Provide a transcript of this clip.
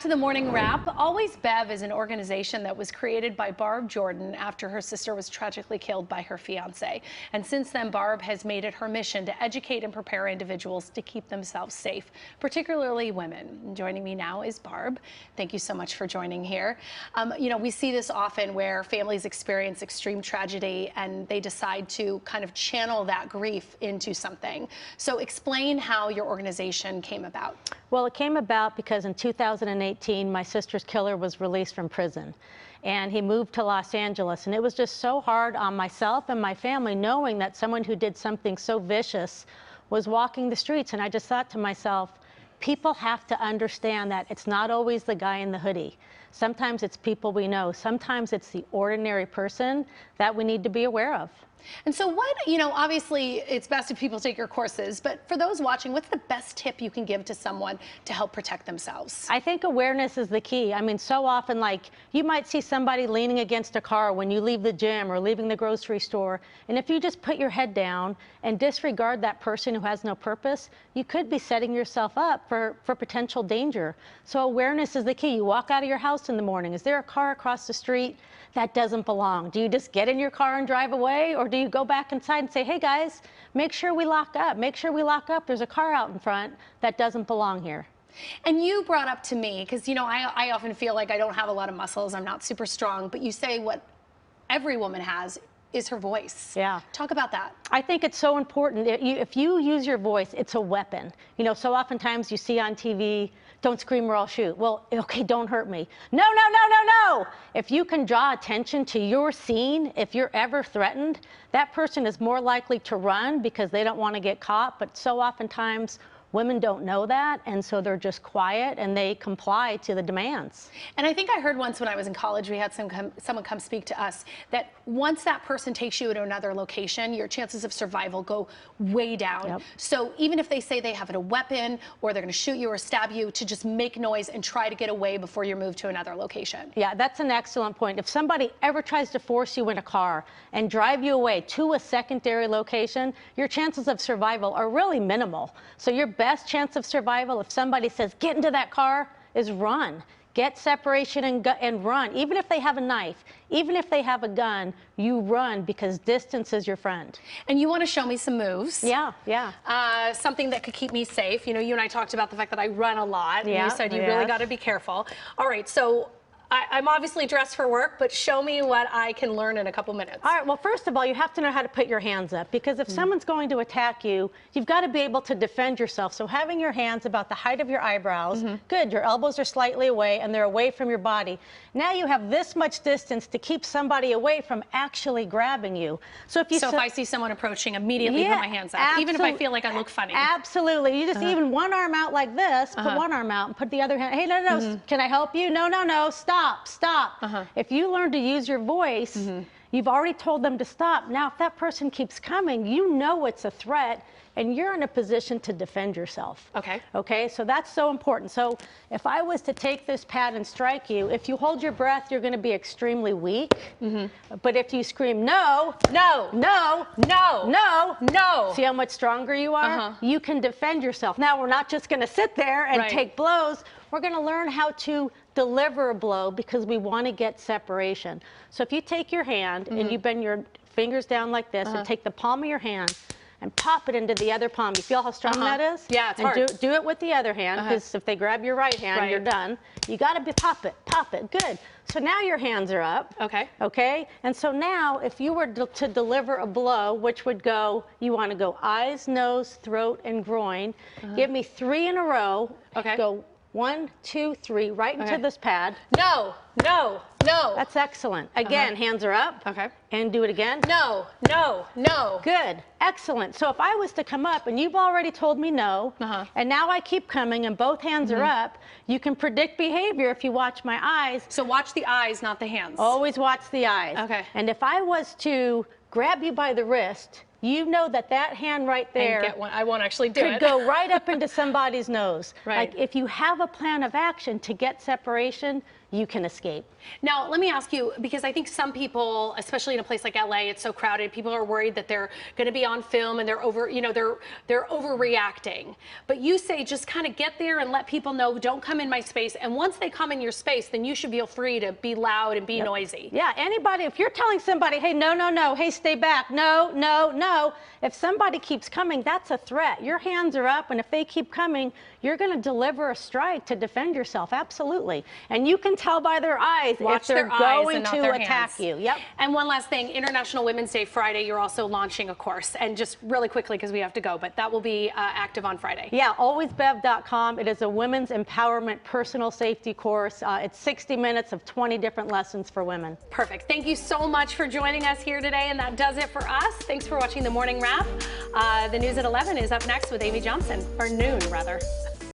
To the morning wrap. Always Bev is an organization that was created by Barb Jordan after her sister was tragically killed by her fiancé. And since then, Barb has made it her mission to educate and prepare individuals to keep themselves safe, particularly women. And joining me now is Barb. Thank you so much for joining here. We see this often where families experience extreme tragedy and they decide to kind of channel that grief into something. So explain how your organization came about. Well, it came about because in 2018, my sister's killer was released from prison, and he moved to Los Angeles. And it was just so hard on myself and my family knowing that someone who did something so vicious was walking the streets. And I just thought to myself, people have to understand that it's not always the guy in the hoodie. Sometimes it's people we know. Sometimes it's the ordinary person that we need to be aware of. And so obviously it's best if people take your courses, but for those watching, what's the best tip you can give to someone to help protect themselves? I think awareness is the key. I mean, so often, like, you might see somebody leaning against a car when you leave the gym or leaving the grocery store, and if you just put your head down and disregard that person who has no purpose, you could be setting yourself up for potential danger. So awareness is the key. You walk out of your house in the morning. Is there a car across the street that doesn't belong? Do you just get in your car and drive away, or do you go back inside and say, hey guys, make sure we lock up. Make sure we lock up. There's a car out in front that doesn't belong here. And you brought up to me, because I often feel like I don't have a lot of muscles, I'm not super strong, but you say what every woman has is her voice. Yeah. Talk about that. I think it's so important. If you use your voice, it's a weapon. So oftentimes you see on TV, don't scream or I'll shoot. Well, okay, don't hurt me. No, no, no, no, no. If you can draw attention to your scene, if you're ever threatened, that person is more likely to run because they don't want to get caught. But so oftentimes, women don't know that, and so they're just quiet and they comply to the demands. And I think I heard once when I was in college, we had someone come speak to us, that once that person takes you to another location, your chances of survival go way down. Yep. So even if they say they have a weapon or they're going to shoot you or stab you, to just make noise and try to get away before you're moved to another location. Yeah, that's an excellent point. If somebody ever tries to force you in a car and drive you away to a secondary location, your chances of survival are really minimal. So your best chance of survival, if somebody says, get into that car, is run. Get separation and run. Even if they have a knife, even if they have a gun, you run, because distance is your friend. And you want to show me some moves. Yeah, yeah. Something that could keep me safe. You and I talked about the fact that I run a lot. Yeah, and you said you really got to be careful. All right, so I'm obviously dressed for work, but show me what I can learn in a couple minutes. All right, well, first of all, you have to know how to put your hands up, because if someone's going to attack you, you've got to be able to defend yourself. So having your hands about the height of your eyebrows, good, your elbows are slightly away and they're away from your body. Now you have this much distance to keep somebody away from actually grabbing you. So if I see someone approaching, immediately put my hands up, even if I feel like I look funny. Absolutely. You just even one arm out like this, put one arm out and put the other hand. Hey, no, can I help you? No, no, no, stop. Stop. If you learn to use your voice, you've already told them to stop. Now, if that person keeps coming, you know it's a threat, and you're in a position to defend yourself. Okay. Okay, so that's so important. So if I was to take this pad and strike you, if you hold your breath, you're going to be extremely weak. But if you scream, no, no, no, no, no, no, see how much stronger you are? You can defend yourself. Now, we're not just going to sit there and take blows. We're going to learn how to deliver a blow, because we want to get separation. So if you take your hand and you bend your fingers down like this and take the palm of your hand and pop it into the other palm. You feel how strong that is? Yeah, it's hard. Do it with the other hand, because if they grab your right hand, you're done. You got to pop it. Good. So now your hands are up. Okay. Okay. And so now, if you were to deliver a blow, which would go, you want to go eyes, nose, throat, and groin. Give me 3 in a row. Okay. Go 1, 2, 3, right into this pad. No, no, no. That's excellent. Again, hands are up. Okay. And do it again. No, no, no. Good. Excellent. So if I was to come up and you've already told me no, and now I keep coming and both hands are up, you can predict behavior if you watch my eyes. So watch the eyes, not the hands. Always watch the eyes. Okay. And if I was to grab you by the wrist you know that hand right there and get one. I won't actually do it. Could go right up into somebody's nose. Right. Like if you have a plan of action to get separation, you can escape. Now, let me ask you, because I think some people, especially in a place like LA, it's so crowded, people are worried that they're going to be on film and they're overreacting. But you say just kind of get there and let people know, don't come in my space. And once they come in your space, then you should feel free to be loud and be noisy. Yeah, anybody, if you're telling somebody, hey, no, no, no, hey, stay back, no, no, no, if somebody keeps coming, that's a threat. Your hands are up, and if they keep coming, you're going to deliver a strike to defend yourself, absolutely. And you can tell by their eyes if they're going to attack you. Yep. And one last thing, International Women's Day Friday, you're also launching a course. And just really quickly, because we have to go, but that will be active on Friday. Yeah, alwaysbev.com. It is a women's empowerment personal safety course. It's 60 minutes of 20 different lessons for women. Perfect. Thank you so much for joining us here today. And that does it for us. Thanks for watching The Morning Wrap. The news at 11 is up next with Amy Johnson, or noon, rather.